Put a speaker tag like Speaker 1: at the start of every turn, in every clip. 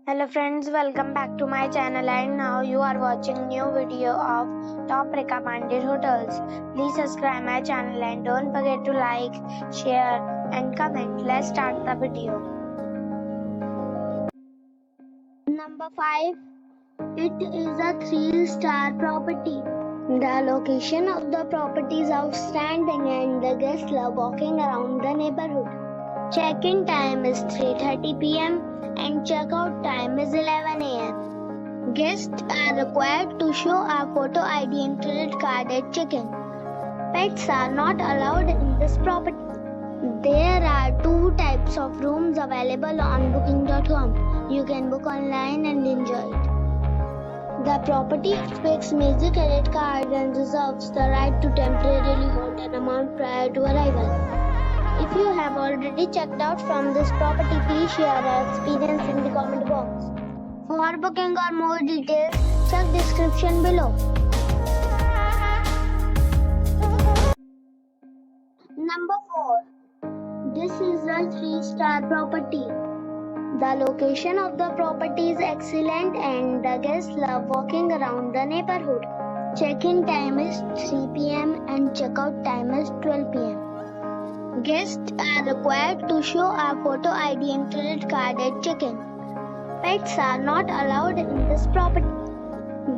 Speaker 1: Hello friends, welcome back to my channel and now you are watching new video of top recommended hotels. Please subscribe my channel and don't forget to like, share and comment. Let's start the video.
Speaker 2: Number 5. It is a 3-star property. The location of the property is outstanding and the guests love walking around the neighborhood. Check-in time is 3:30 p.m. and check-out time is 11 a.m. Guests are required to show a photo ID and credit card at check-in. Pets are not allowed in this property. There are 2 types of rooms available on booking.com. You can book online and enjoy it. The property expects major credit cards and reserves the right to temporarily hold an amount prior to arrival. If you have already checked out from this property, please share your experience in the comment box. For booking or more details, check description below. Number 4. This is a 3-star property. The location of the property is excellent and the guests love walking around the neighborhood. Check-in time is 3 p.m. and check-out time is 12 p.m. Guests are required to show a photo ID and credit card at check-in. Pets are not allowed in this property.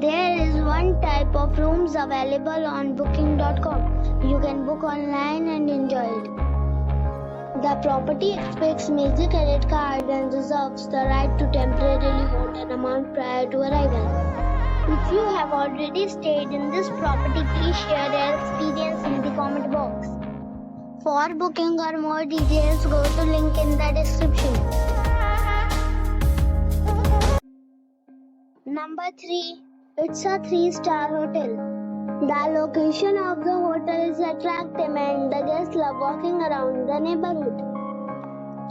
Speaker 2: There is 1 type of rooms available on booking.com. You can book online and enjoy it. The property expects major credit cards and reserves the right to temporarily hold an amount prior to arrival. If you have already stayed in this property, please share your experience in the comment box. For booking or more details, go to link in the description. Number 3. It's a 3-star hotel. The location of the hotel is attractive and the guests love walking around the neighborhood.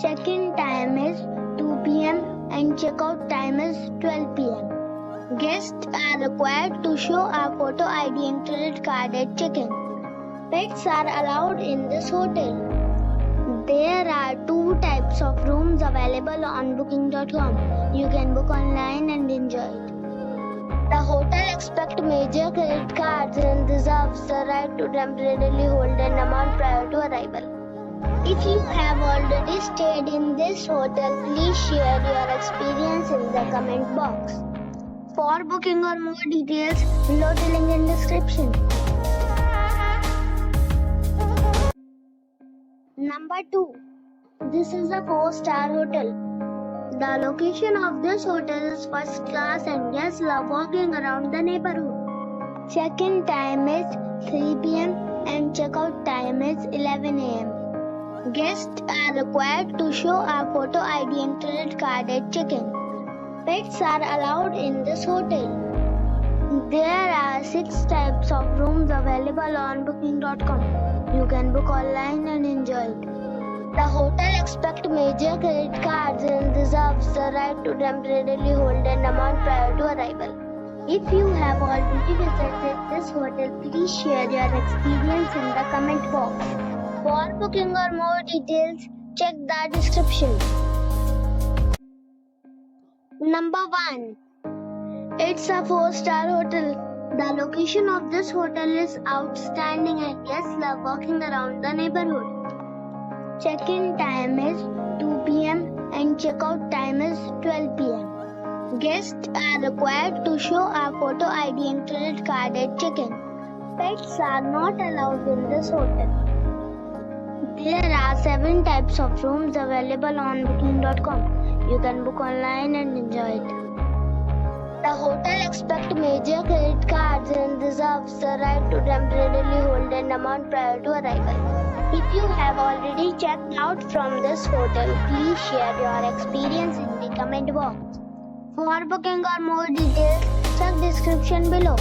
Speaker 2: Check-in time is 2 p.m. and check-out time is 12 p.m. Guests are required to show a photo ID and credit card at check-in. Pets are allowed in this hotel. There are 2 types of rooms available on booking.com. You can book online and enjoy it. The hotel expects major credit cards and reserves the right to temporarily hold an amount prior to arrival. If you have already stayed in this hotel, please share your experience in the comment box. For booking or more details, below the link in description. Number 2. This is a 4-star hotel. The location of this hotel is first class and guests love walking around the neighborhood. Check-in time is 3 p.m. and check-out time is 11 a.m. Guests are required to show a photo ID and credit card at check-in. Pets are allowed in this hotel. There are 6 types of rooms available on booking.com. You can book online and enjoy it. The hotel expects major credit cards and reserves the right to temporarily hold an amount prior to arrival. If you have already visited this hotel, please share your experience in the comment box. For booking or more details, check the description. Number 1. It's a 4-star hotel. The location of this hotel is outstanding and guests love walking around the neighborhood. Check-in time is 2 p.m. and check-out time is 12 p.m. Guests are required to show a photo ID and credit card at check-in. Pets are not allowed in this hotel. There are 7 types of rooms available on booking.com. You can book online and enjoy it. The hotel expects major credit cards and reserves the right to temporarily hold an amount prior to arrival. If you have already checked out from this hotel, please share your experience in the comment box. For booking or more details, check description below.